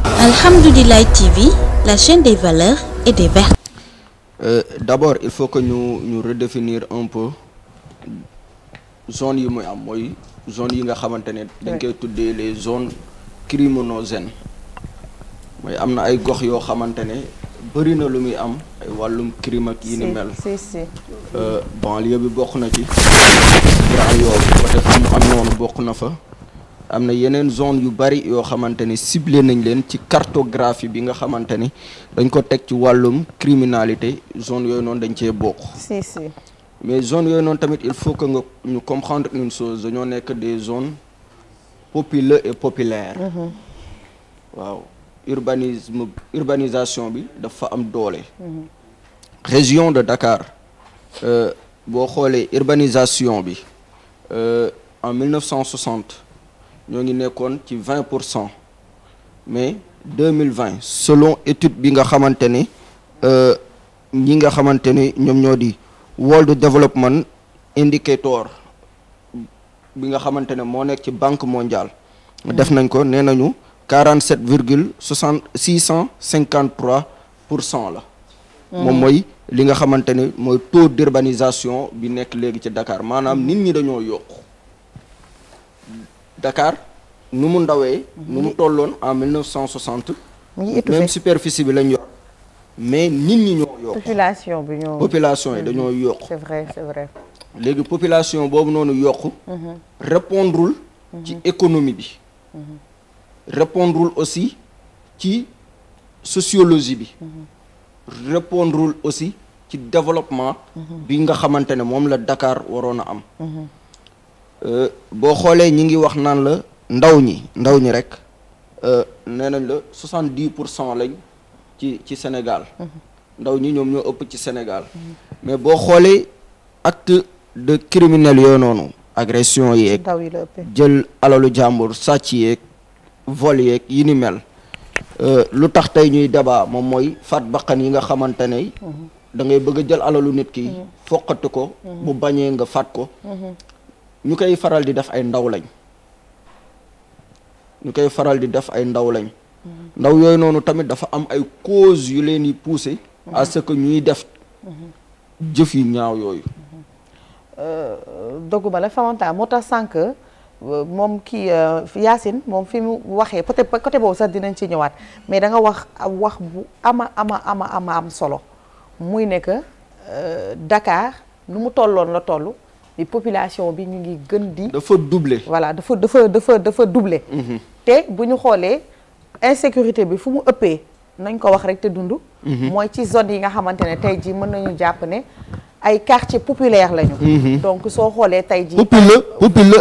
Alhamdoulilah TV, la chaîne des valeurs et des vertus. D'abord, il faut que nous redéfinir un peu zone yi muy am mooy zone yi nga xamante ne dañ koy tuddee les zones criminogènes mooy am na ay gox yoo xamante ne bëri na lu muy am ay wàllum crime ak yi ni mel. banlieue bi bokk na ci Grand Yoff côté fu mu am noonu bokk na fa. am na yeneen zone yu bari yoo xamante ni ciblé nañ leen ci cartographie bi nga xamante ni dañ ko teg ci wàllum criminalité zone yooyu noonu dañ cee bokk. mais zone yooyu noonu tamit il faut que nga ñu comprendre une chose dañoo nekk des zones populeuses et populaires. waaw urbanisation bi dafa am doole. région de Dakar boo xoolee urbanisation bi en 1960. ñoo ngi nekkoon ci 20% mais 2020 selon étude bi nga xamante ni ñi nga xamante ni ñoom ñoo di World Development Indicator bi nga xamante ne moo nekk ci Banque mondiale. def nañ ko nee nañu 47,653% la. moom mooy li nga xamante ni mooy taux d'urbanisation bi nekk léegi ci Dakar maanaam nit ñi dañoo yokku. Dakar nu mu ndawee nu mu tolloon en 1960 même superficie bi lañ yor mais nit ñi ñoo yokk population yi dañoo yokk c'est vrai léegi population boobu noonu yokk répondrul ci économie bi répondrul aussi ci sociologie bi répondrul aussi ci développement bi nga xamante ne moom la Dakar waroon a am boo xoolee ñi ngi wax naan la ndaw ñi rek nee nañ la 70% lañ ci Sénégal ndaw ñi ñoom ñoo ëpp ci Sénégal mais boo xoolee acte de criminel yooyu noonu agression yeeg jël alalu jàmbur sàcc yeeg vol yeeg yi ni mel lu tax tey ñuy débat moom mooy faat bakkan yi nga xamante ne da ngay bëgg a jël alalu nit ki foqati ko bu bañee nga faat ko ñu koy faral di def ay ndaw lañ ndaw yooyu noonu tamit dafa am ay cause yu leen di pousser à ce que ñuy def jëf yu ñaaw yooyu dogguma la Famanta moo tax sànq moom kii Yacine moom fi mu waxee peut-être côté boobu sax dinañ ci ñëwaat mais da nga wax bu am solo muy ne que Dakar nu mu tolloon la toll mais population bi ñu ngi gën di. dafa doubler. voilà dafa doubler. te bu ñu xoolee insécurité bi fu mu ëppee nañ ko wax rek te dund. mooy ci zone yi nga xamante ne tey jii mën nañu jàpp ne ay quartiers populaires lañu. donc soo xoolee tey jii. populeux et populaire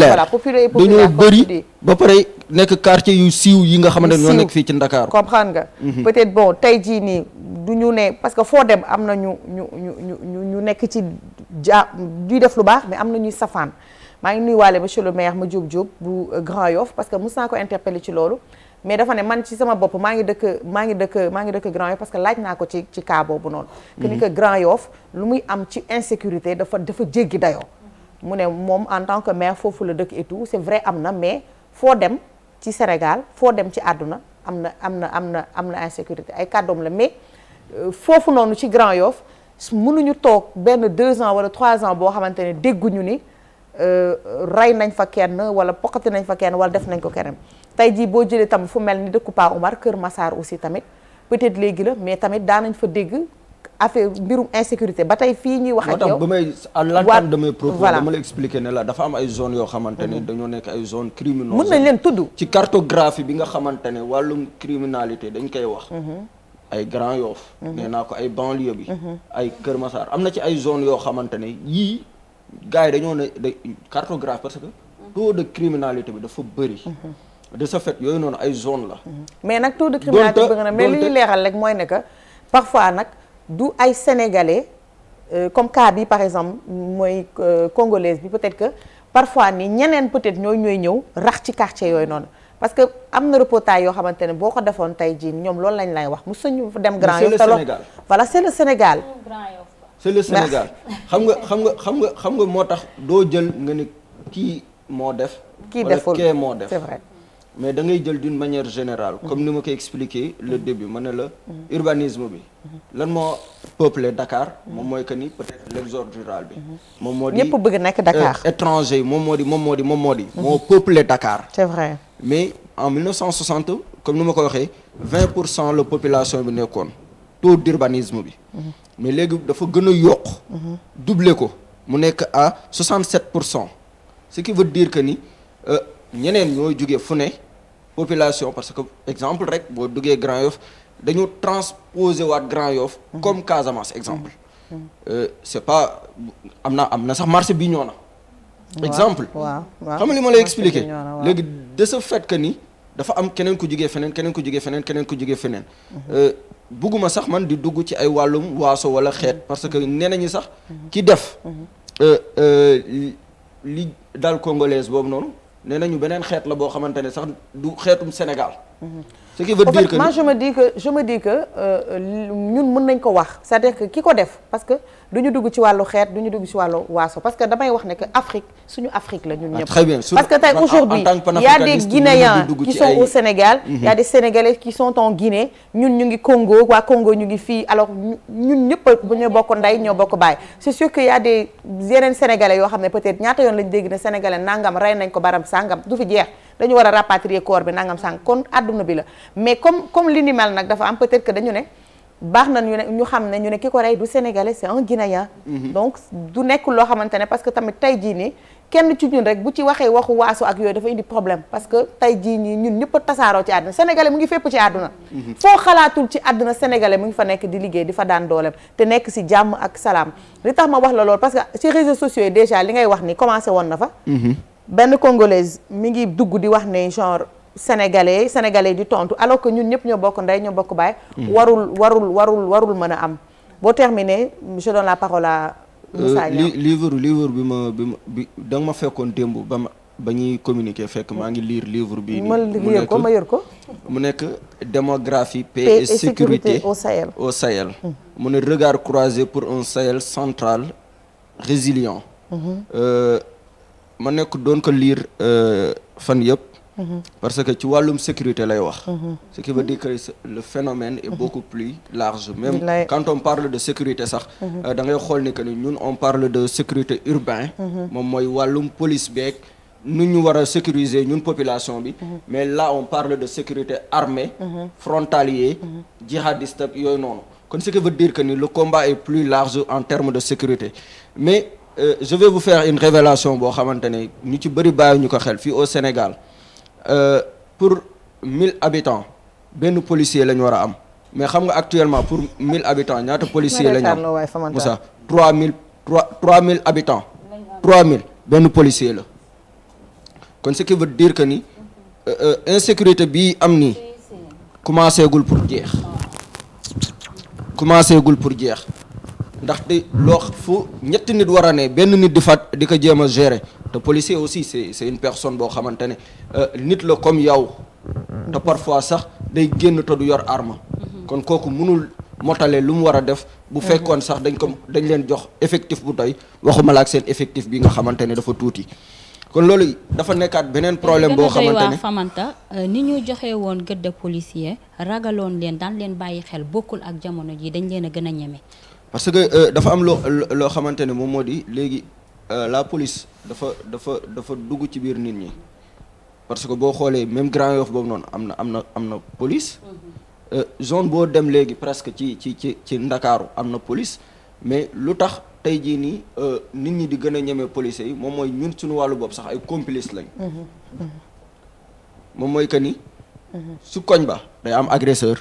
voilà populeux et populaire dañoo bëri ba pare nekk quartier yu siiw yi nga xamante ne ñoo nekk fii ci Ndakaaru. comprendre nga. peut-être bon tey jii nii du ñu ne parce que foo dem am na ñu nekk ci duy def lu baax mais am na ñuy safaan maa ngi nuyuwaale monsieur le maire Madiop Diop bu Grand Yoff parce que mos naa ko interpeller ci loolu mais dafa ne man ci sama bopp maa ngi dëkk Grand Yoff parce que laaj naa ko ci cas boobu noonu. que ni que Grand Yoff lu muy am ci insécurité dafa jéggi dayoo. mu ne moom en tant que maire foofu la dëkk et tout c'est vrai am na mais foo dem ci Sénégal foo dem ci àdduna am na insécurité ay kàddoom la mais foofu noonu ci Grand Yoff mënuñu toog benn 2 ans wala 3 ans boo xamante ne dégguñu ni rey nañ fa kenn wala poqati nañ fa kenn wala def nañ ko keneen tey jii boo jëlee tamit fu mel ni dëkku Pa Oumar Kër Massar aussi tamit peut-être léegi la mais tamit daanañ fa dégg affaire mbirum insécurité ba tey fii ñuy wax ak yow. ba may à l'entame de mes propos dama la expliquer ne la dafa am ay zones yoo xamante ne dañoo nekk ay zones criminelles. mën nañ leen tudd. ci cartographie bi nga xamante ne wàllum criminalité dañ koy wax. ay Grand Yoff nee naa ko ay banlieue bi ay Kër Massar am na ci ay zones yoo xamante ne yii gars yi dañoo ne cartographie parce que taux de criminalité bi dafa bëri de ce fait yooyu noonu ay zone la mais nag taux de criminalité bëgg na mais li ñuy leeral rek mooy ne que parfois nag du ay sénégalais comme cas bi par exemple mooy congolaise bi peut-être que parfois ni ñeneen peut-être ñooy ñëw rax ci quartier yooyu noonu parce que am na reportage yoo xamante ne boo ko defoon tey jii ñoom loolu lañ lay wax mu suñu dem Grand Yoff voilà c'est le Sénégal c'est le Sénégal xam nga moo tax doo jël nga ni kii moo def kii deful kee moo def c'est vrai mais da ngay jël d'une manière générale comme ni ma ko expliqué le début ma ne la urbanisme bi lan moo peuplé Dakar moom mooy que ni peut-être l'exode rural bi moom moo di ñëpp bëgg nekk Dakar étranger yi moom moo peuplé Dakar c'est vrai mais en 1960 comme ni ma ko waxee 20% la population bi nekkoon taux d'urbanisme bi mais léegi dafa gën a yokk doubler ko mu nekk à 67%. ce qui veut dire que ni ñeneen ñooy jugee fu ne population parce que exemple rek boo duggee Grand Yoff dañu transposer waat Grand Yoff comme Casamance exemple c'est pas am na sax marché bi ñoo na exemple xam nga li ma lay expliquer léegi de ce fait que ni dafa am keneen ku jugee feneen keneen ku jugee feneen bugguma sax man di dugg ci ay wàllum waaso wala xeet parce que nee nañu sax ki def li dal congolaise boobu noonu nee nañu beneen xeet la boo xamante ne sax du xeetum Sénégal. ce qui veut dire que moi je me dis que ñun mën nañ ko wax c'est-à-dire que ki ko def parce que duñu dugg ci wàllu xeet duñu dugg ci wàllu waaso parce que damay wax ne que Afrique suñu Afrique la ñun ñëpp. très bien parce que tey aujourd'hui il y a des Guinéens qui sont au Sénégal. il y a des Sénégalais qui sont en Guinée ñun ñu ngi Congo waa Congo ñu ngi fii alors ñun ñëpp bu ñu bokk ndey ñoo bokk baay c'est sûr que y a des yeneen Sénégalais yoo xam ne peut-être ñaata yoon lañ dégg ne Sénégalais nangam rey nañ ko baram sangam du fi jeex. dañu war a rapatrier corps bi nangam sàng kon àdduna bi la mais comme li ni mel nag dafa am peut-être que dañu ne baax na ñu xam ne ñu ne ki ko rey du sénégalais c'est un guinéen donc du nekk loo xamante ne parce que tamit tey jii nii kenn ci ñun rek bu ci waxee waxu waasu ak yooyu dafa indi problème parce que tey jii nii ñun ñëpp a tasaaroo ci àdduna sénégalais mu ngi fépp ci àdduna foo xalaatul ci àdduna sénégalais mu ngi fa nekk di liggéey di fa daan dooleem te nekk si jàmm ak salaam li tax ma wax la loolu parce que ci réseaux sociaux yi déjà li ngay wax ni commencé woon na fa benn congolaise mi ngi dugg di wax ne genre sénégalais di tontu alors que ñun ñëpp ñoo bokk ndey ñoo bokk baay. warul mën a am boo terminé je donne la parole à Moussa Niang. livre bi da nga ma fekkoon démb ba ñuy communiquer fekk maa ngi lire livre bi ma yor ko mu nekk démographie paix et sécurité au Sahel mu ne regard croisé pour un Sahel central résilient. ma nekk doon ko lire fan yëpp parce que ci wàllum sécurité lay wax ce qui veut dire que le phénomène est beaucoup plus large même quand on parle de sécurité sax da ngay xool ni que ni ñun on parle de sécurité urbain moom mooy wàllum police beeg nu ñu war a sécuriser ñun population bi mais là on parle de sécurité armée frontalier djihadiste yooyu noonu kon ce qui veut dire que ni le combat est plus large en termes de sécurité mais je vais vous faire une révélation boo xamante ne ñu ci bëri bàyyi ñu ko xel fii au Sénégal pour 1000 habitants benn policier la ñu war a am mais xam nga actuellement pour 1000 habitants ñaata policier la ñu am Moussa 3000 habitants 3000 benn policier la kon ce qui veut dire que ni insécurité bii am nii commencé gul pour jeex ndaxte loo fu ñetti nit war a ne benn nit di ko jéem a gérer te policier aussi c'est une personne boo xamante ne nit la comme yow te parfois sax day génn te du yor arme kon kooku mënul motale lu mu war a def bu fekkoon sax dañ leen jox effectif bu doy waxuma la ak seen effectif bi nga xamante ne dafa tuuti kon loolu dafa nekkaat beneen problème boo xamante ne Famanta ni ñu joxe woon gëdd policier ragaloon leen daan leen bàyyi xel bokkul ak jamono ji dañ leen a gën a ñeme parce que dafa am loo xamante ne moom moo di léegi la police dafa dugg ci biir nit ñi parce que boo xoolee même Grand Yoff boobu noonu am na police zone boo dem léegi presque ci Ndakaaru am na police mais lu tax tey jii nii nit ñi di gën a ñeme policiers yi moom mooy ñun suñu wàllu bopp sax ay complices lañ moom mooy que ni su koñ ba day am agresseur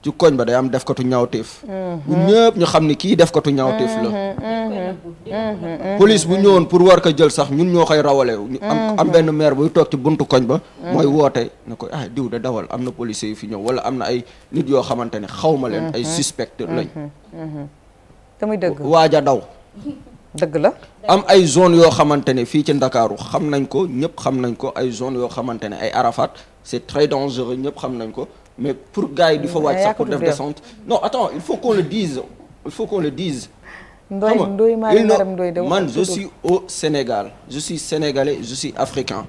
ci koñ ba day am defkatu ñaawteef ñun ñëpp ñu xam ni kii defkatu ñaawteef la police bu ñëwoon pour war ko jël sax ñun ñoo koy rawale am benn maire buy toog ci buntu koñ ba mooy woote ne ko diw de dawal am na policier yu fi ñëw wala am na ay nit yoo xamante ne xawma leen ay suspect lañ te muy dëgg waaj a daw dëgg la am ay zone yoo xamante ne fii ci Ndakaaru xam nañ ko ñëpp xam nañ ko ay zone yoo xamante ne ay Arafat c'est très dangereux ñëpp xam nañ ko mais pour gars yi di fa wàcc sax pour def descente non attends il faut qu'on le dise man je suis au Sénégal je suis sénégalais je suis africain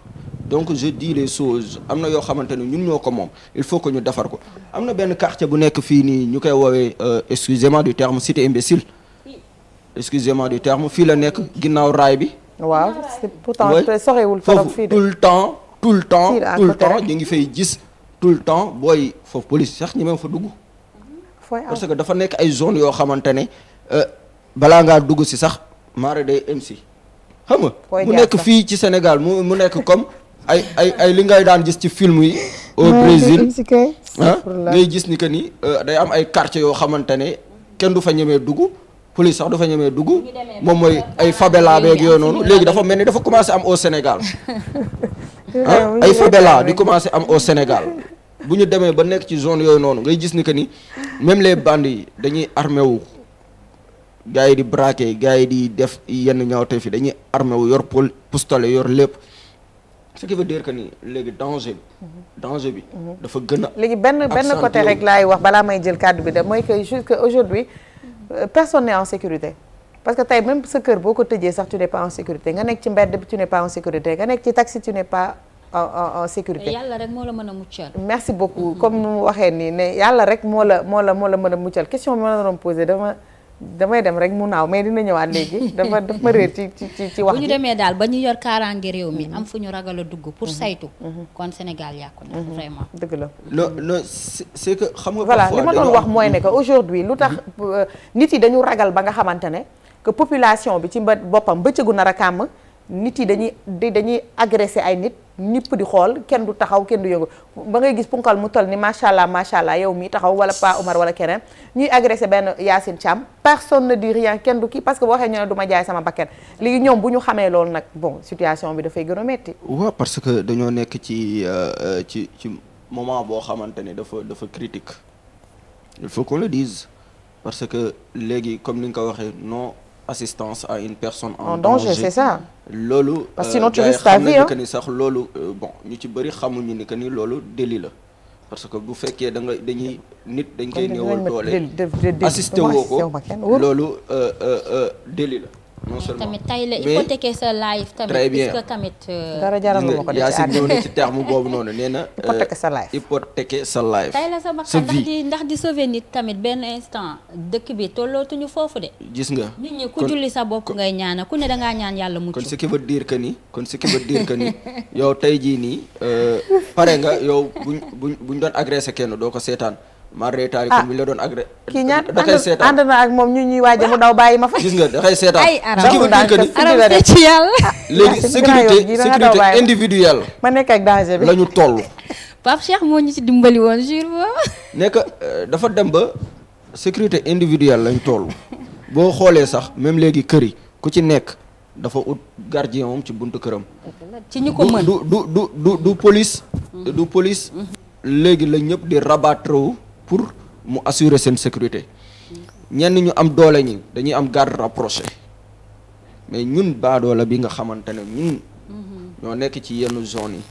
donc je dis les choses am na yoo xamante ne ñun ñoo ko moom il faut que ñu defar ko am na benn quartier bu nekk fii nii ñu koy woowee excusez-moi du terme cité imbécile excusez-moi du terme fii la nekk ginnaaw raay bi. waaw c'est pourtant sorewul trop fii de tout le temps ñu ngi fay gis tout le temps booy foofu police sax ñi même fa dugg. parce que dafa nekk ay zones yoo xamante ne balaa ngaa dugg si sax maare day MC xam nga mu nekk fii ci Sénégal mu nekk comme ay li ngay daan gis ci film yi au Brésil ngay gis ni que ni day am ay quartiers yoo xamante ne kenn du fa ñemee dugg police sax du fa ñemee dugg moom mooy ay favela beeg yooyu noonu léegi dafa mel ni dafa commencé am au Sénégal ay favela di commencé am au Sénégal bu ñu demee ba nekk ci zone yooyu noonu ngay gis ni que ni même les bandes yi dañuy armé wu gars yi di braqué gars yi di def yenn ñaawte fi dañuy armé wu yor pistolet yor lépp ce qui veut dire que ni léegi danger bi dafa gën a léegi benn côté rek laay wax balaa may jël kàddu bi de mooy que juste que aujourd'hui personne n'est en sécurité parce que tey même sa kër boo ko tëjee sax tu n'es pas en sécurité nga nekk ci mbedd bi tu n'es pas en sécurité nga nekk ci taxi tu n'es pas en sécurité. yàlla rek moo la mën a muccal. merci beaucoup comme nu mu waxee nii ne yàlla rek moo la mën a muccal question bi ma la doon posé damay dem rek mu naaw mais dina ñëwaat léegi daf ma réer ci wax bu ñu demee daal ba ñu yor kaaraange réew mi am fu ñu ragal a dugg pour saytu. kon Sénégal yàqu na vraiment. dëgg la non c'est que xam nga. voilà li ma doon wax mooy ne que aujourd'hui lu tax nit yi dañu ragal ba nga xamante ne que population bi ci boppam bëccëgu nar a kàmm nit yi dañuy agressé ay nit ñëpp di xool kenn du taxaw kenn du yëngu ba ngay gis punkal mu toll ni macha allah yow mii taxaw wala Pa Omar wala keneen ñuy agressé benn Yacine Thiam personne ne dit rien kenn du kii parce que boo waxee ñu ne du ma jaay sama bakkan léegi ñoom bu ñu xamee loolu nag bon situation bi dafay gën a metti. waaw parce que dañoo nekk ci moment boo xamante ne dafa critique il faut qu'on le dise parce que léegi comme ni nga ko waxee non assistance à une personne en danger c'est ça. loolu parce que sinon tu risques ta vie que ni sax loolu bon ñu ci bëri xamuñu ni que ni loolu délit la parce que bu fekkee dañ koy néewal doole assisté woo ko loolu délit la non seulement tamit tay la hypothéquer sa life tamit. très bien puisque tamit. dara jaral ma ko de ci Yacine ñëw na ci terme boobu noonu nee na. hypothéquer sa life tay la sa bakkan ndax di sauver nit tamit benn instant dëkk bi tollootuñu foofu de. gis nga nit ñi ku julli sa bopp ngay ñaana ku ne dangaa ñaan yàlla mucc. kon ce qui veut dire que ni yow tey jii nii pare nga yow buñ doon agressé kenn doo ko seetaan. Marrétaali kon bi la doon agré. kii ñaan ànd na ak moom ñu ñuy waaje mu daw bàyyi ma fa. gis nga dafay seetaan. ay aram ci yàlla. léegi sécurité individuelle. ma nekk ak danger bi la ñu toll. Pape Cheikh moo ñu ci dimbali woon jour boobu. nekk dafa dem ba sécurité individuelle lañ toll boo xoolee sax même léegi kër yi ku ci nekk dafa ut gardien moom ci buntu këram. ci ñu ko mën du police. du police léegi la ñëpp di rabattre wu pour mu assurer seen sécurité ñenn ñu am doole ñi dañuy am garde rapproché mais ñun baadoola bi nga xamante ne ñun ñoo nekk ci yenn zones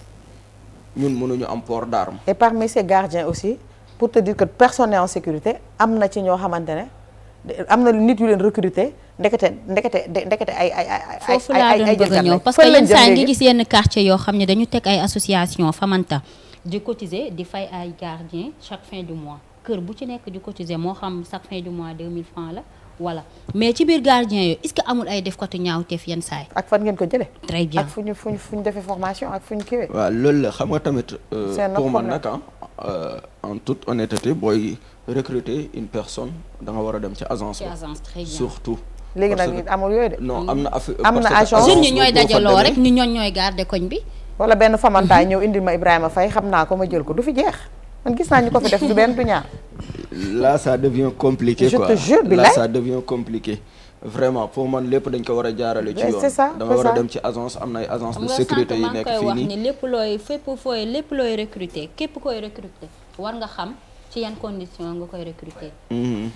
yi ñun mënuñu am port d'arme. et parmi ces gardiens aussi pour te dire que personne n'est en sécurité am na ci ñoo xamante ne am na nit yu leen recruter ndekete ay foofu laa doon bëgg a ñëw parce que yenn saa ngi gis yenn quartier yoo xam ne dañu teg ay association Famanta di cotiser di fay ay gardien chaque fin du mois kër bu ci nekk di cotiser moo xam chaque fin du mois 2000 francs la voilà mais ci biir gardien yooyu est-ce que amul ay def côté ñaawteef yenn saay ak fan ngeen ko jëlee. très bien ak fu ñu defee formation ak fu ñu kiiwee. waaw loolu la xam nga tamit. pour man nag en toute honnêteté booy recruter une personne da nga war a dem ci agence. ci agence très bien surtout. léegi nag amul yooyu de. non am na affaire am na agence jeunes ñi ñooy dajaloo rek ñu ñooy garder koñ bi. wala benn famantaay ñëw indil ma Ibrahima Faye xam naa ko ma jël ko du fi jeex man gis naa ñu ko fi def du benn du ñaar. là ça devient compliqué quoi. je te jure bi là ça devient compliqué vraiment pour man lépp dañ ko war a jaarale ci yoon. c'est ça da nga war a dem ci agence am na ay agence de sécurité yi nekk fii nii. ni lépp looy recruter képp koy recruter war nga xam ci yan condition nga koy recruter.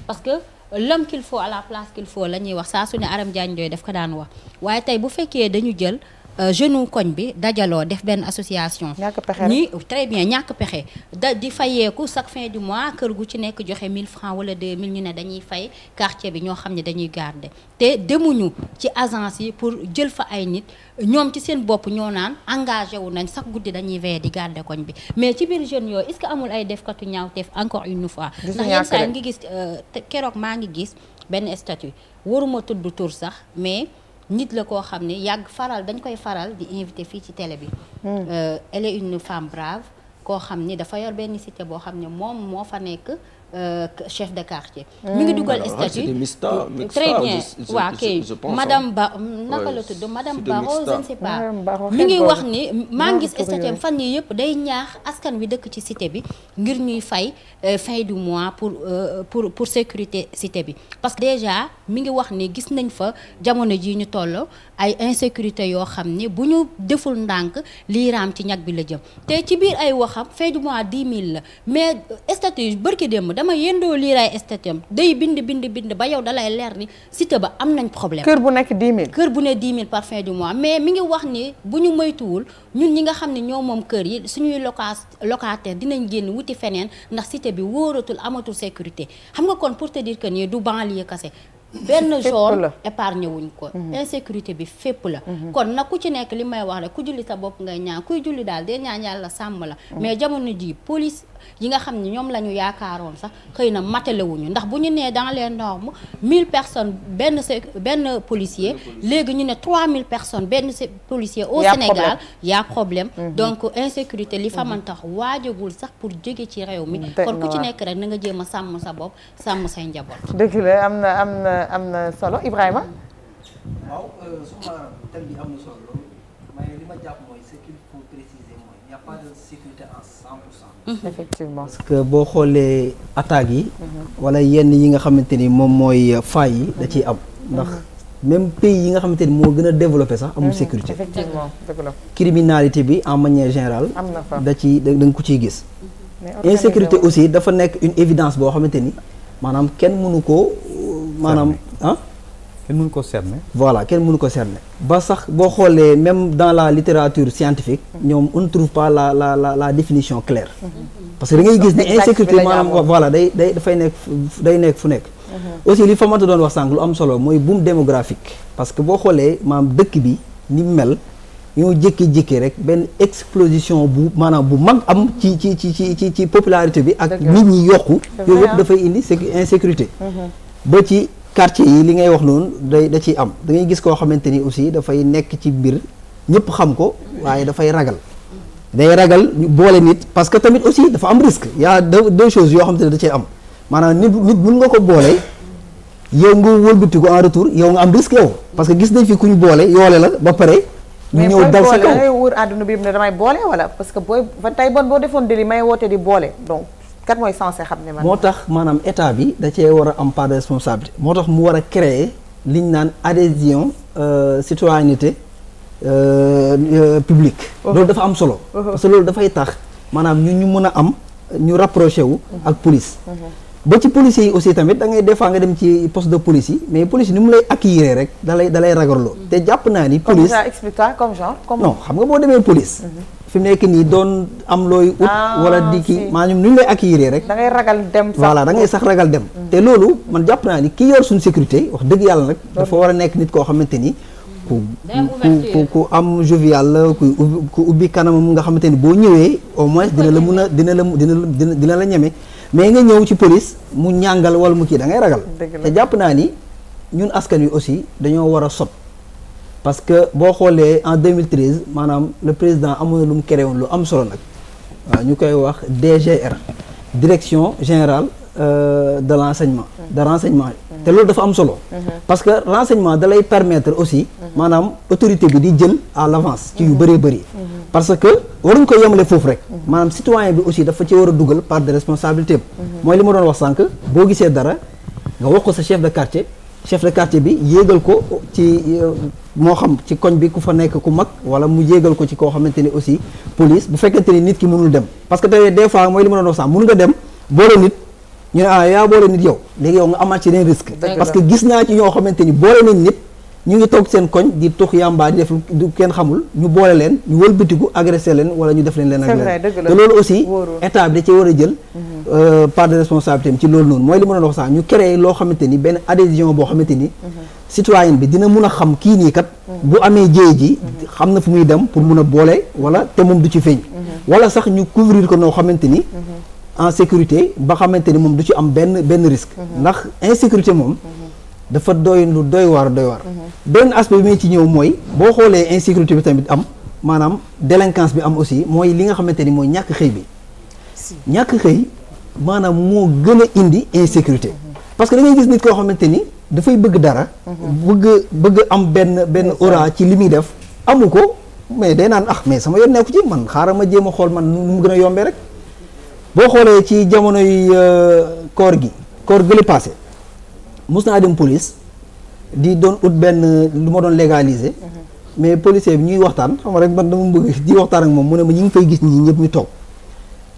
parce que l'homme qu'il faut à la place qu'il faut la ñuy wax saa su ne Aram Diagne Ndoye daf ko daan wax waaye tey bu fekkee dañu jël jeune koñ bi dajaloo def benn association. ni très bien ñàkk pexe di fayeeku chaque fin du mois kër gu ci nekk joxe 1000 francs wala 2000 ñu ne dañuy fay quartier bi ñoo xam ne dañuy garder te demuñu ci agence yi pour jël fa ay nit ñoom ci seen bopp ñoo naan engagé wu nañ sax guddi dañuy veiller di garder koñ bi mais ci biir jeunes yooyu est-ce que amul ay defkatu ñaawteef encore une fois. ndax yenn saa ngi gis keroog maa ngi gis benn statut waruma tudd tur sax mais nit la koo xam ne yàgg faral dañ koy faral di invité fii ci télé bi. Elle est une femme brave koo xam ni dafa yor benn cité boo xam ne moom moo fa nekk chef de quartier. mi ngi dugal statut très bien waa kay madame Ba naka la tudd madame Baro je ne sais pas mi ngi wax ni maa ngi gis statut fan yii yëpp day ñaax askan wi dëkk ci cité bi ngir ñuy fay fin du mois pour sécurité cité bi parce que déjà mi ngi wax ni gis nañ fa jamono ji ñu toll ay insécurité yoo xam ni bu ñu deful ndànk lii raam ci ñag bi la jëm te ci biir ay waxam fin du mois 10 000 la mais statut bërki démb dama yendoo liiraay statut day bind ba yow dalay leer ni cité ba am nañ problème. kër bu nekk 10 000. kër bu ne 10 000 par fin du mois mais mi ngi wax ni bu ñu moytuwul ñun ñi nga xam ne ñoo moom kër yi suñuy locataire dinañ génn wuti feneen ndax cité bi wóoratul amatul sécurité xam nga kon pour te dire que nii du banlieue kase benn zone épargne wuñ ko insécurité bi fépp la kon nag ku ci nekk li may wax rek ku julli sa bopp ngay ñaan kuy julli daal dee ñaan yàlla sàmm la mais jamono ji police yi nga xam ne ñoom la ñu yaakaaroon sax xëy na matalewuñu ndax bu ñu nee dans les normes 1000 personnes benn policier léegi ñu ne 3000 personnes benn policier au Sénégal y a problème donc insécurité li fa man tax waajagul sax pour jóge ci réew mi kon ku ci nekk rek na nga jéem a sàmm sa bopp sàmm say njaboot dëgg la am na solo Ibrahima waaw soxna thème bi am na solo loolu mais li ma jàpp mooy ce qu'il faut préciser mooy il n'y a pas de sécurité à 100%. Effectivement. parce que boo xoolee attaques yi. wala yenn yi nga xamante ni moom mooy failles yi da ciy am. ndax même pays yi nga xamante ni moo gën a développé sax amul sécurité. Effectivement dëgg la. criminalité bi en manière générale. am na fa da nga ko ciy gis. insécurité aussi dafa nekk une évidence boo xamante ni maanaam kenn mënu ko maanaam ah. kenn mënu ko cerner. voilà kenn mënu ko cerner ba sax boo xoolee même dans la littérature scientifique ñoom on ne trouve pas la définition claire parce que da ngay gis ni insécurité maanaam voilà dafay nekk day nekk fu nekk aussi li fa mata doon wax sànq lu am solo mooy boom démographique parce que boo xoolee maanaam dëkk bi ni mel ñoo jékki-jékki rek benn explosion bu maanaam bu mag am ci popularité bi ak nit ñi yokku yooyu yëpp dafay indi insécurité ba ci quartier yi li ngay wax noonu da ciy am da ngay gis koo xamante ni aussi dafay nekk ci mbir ñëpp xam ko waaye dafay ragal day ragal ñu boole nit parce que tamit aussi dafa am risque y a deux choses yoo xamante ne da cee am maanaam nit mun nga ko boole yow nga wëlbati ko en retour yow nga am risque yow parce que gis nañ fi ku ñu boole yoole la ba pare ñu ñëw dal sa kaw mais booy boole àdduna bi ne damay boole wala parce que booy fa tey boo defoon délit may woote di boole donc kat mooy censé xam ne man moo tax maanaam état bi da cee war a am part de responsabilité moo tax mu war a créer li ñu naan adhésion citoyenneté publique loolu dafa am solo parce que loolu dafay tax maanaam ñu mën a am ñu rapproché wu ak police ba ci policiers yi aussi tamit da ngay des fois nga dem ci poste de police yi mais police ni mu lay accueillir rek da lay ragarloo te jàpp naa ni police comme genre non xam nga boo demee police fi mu nekk nii doon am looy ut wala di kii maanaam nu ñu lay accueillir rek da ngay ragal dem sax voilà da ngay sax ragal dem te loolu man jàpp naa ni ki yor suñu sécurité wax dëgg yàlla nag dafa war a nekk nit koo xamante ni ku am jovial la ku ubbi kanamam nga xamante ni boo ñëwee au moins dina la mun a dina la ñeme mais nga ñëw ci police mu ñàngal wala mu kii da ngay ragal te jàpp naa ni ñun askan wi aussi dañoo war a sot parce que boo xoolee en 2013 maanaam le président amoon na lu mu créé woon lu am solo nag waaw ñu koy wax DGR direction générale de l'enseignement de renseignement te loolu dafa am solo parce que renseignement da lay permettre aussi maanaam autorité bi di jël à l'avance ci yu bëree bëri parce que waruñ ko yemale foofu rek maanaam citoyen bi aussi dafa ci war a dugal part de responsabilité mooy li ma doon wax sànq boo gisee dara nga wax ko sa chef de quartier bi yéegal ko ci moo xam ci koñ bi ku fa nekk ku mag wala mu yéegal ko ci koo xamante ni aussi police bu fekkente ni nit ki mënul dem parce que tey des fois mooy li ma doon wax sànq mun nga dem boole nit ñu ne yaa boole nit yow léegi yow nga amaat ci leen risque parce que gis naa ci ñoo xamante ni boole nañ nit ñu ngi toog seen koñ di tux yamba di def du kenn xamul ñu boole leen ñu wëlbatiku agressé leen wala ñu def leen leen ak leen te loolu aussi état bi da cee war a jël part de responsabilité ci loolu noonu mooy li ma doon wax sax ñu créé loo xamante ni benn adhésion boo xamante ni citoyen bi dina mun a xam kii nii kat bu amee jéey ji xam na fu muy dem pour mun a boole wala te moom du ci feeñ wala sax ñu couvrir ko noo xamante ni en sécurité ba xamante ni moom du ci am benn risque ndax insécurité moom dafa doy lu doy waar benn aspect bi may ci ñëw mooy boo xoolee insécurité bi tamit am maanaam délinquance bi am aussi mooy li nga xamante ni mooy ñàkk xëy bi ñàkk xëy maanaam moo gën a indi insécurité parce que da ngay gis nit koo xamante ni dafay bëgg dara bëgg am benn aura ci li muy def amu ko mais day naan mais sama yoon nekku ci man xaaral ma jéem a xool man nu mu gën a yombee rek boo xoolee ci jamonoy koor gële passé mus naa dem police di doon ut benn lu ma doon légaliser mais policier bi ñuy waxtaan xam nga rek man dama bëgg di waxtaan ak moom mu ne ma ñu ngi fay gis ñi ñëpp ñu toog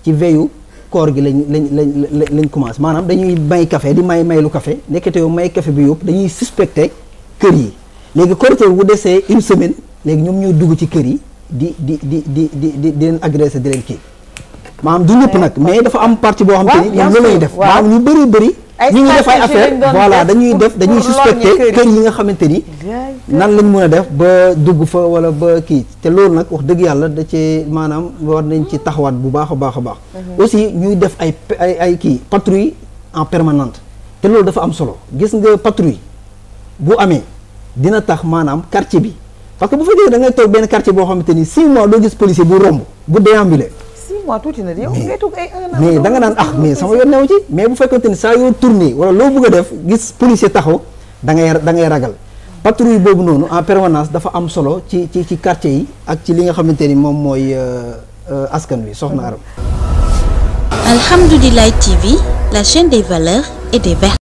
ci veyu koor gi lañ commencé maanaam dañuy may café di maylu café nekkete yow may café bi yëpp dañuy suspecté kër yi léegi Korité bu desee une semaine léegi ñoom ñoo dugg ci kër yi di leen agressé di leen kii maanaam du ñëpp nag mais dafa am partie boo xam te ni ñoom loolu lañuy def maanaam ñu bëri ñu ngi def ay affaire voilà dañuy suspecté kër yi nga xamante ni nan lañ mën a def ba dugg fa wala ba kii te loolu nag wax dëgg yàlla da cee maanaam war nañ ci taxawaat bu baax a baax aussi ñuy def ay kii patrouille en permanente te loolu dafa am solo gis nga patrouille bu amee dina tax maanaam quartier bi parce que bu fekkee da ngay toog benn quartier boo xamante ni 6 mois doo gis policier bu romb bu déambulé tuuti na yow ngay toog ay mais da nga naan mais sama yoon newu ci mais bu fekkante ni saa yoo tourné wala loo bëgg a def gis policier taxaw da ngay ragal patrouille boobu noonu en permanence dafa am solo ci quartier yi ak ci li nga xamante ni moom mooy askan wi soxna Aram. Alhamdoulilah TV, la chaîne des valeurs et des vertus.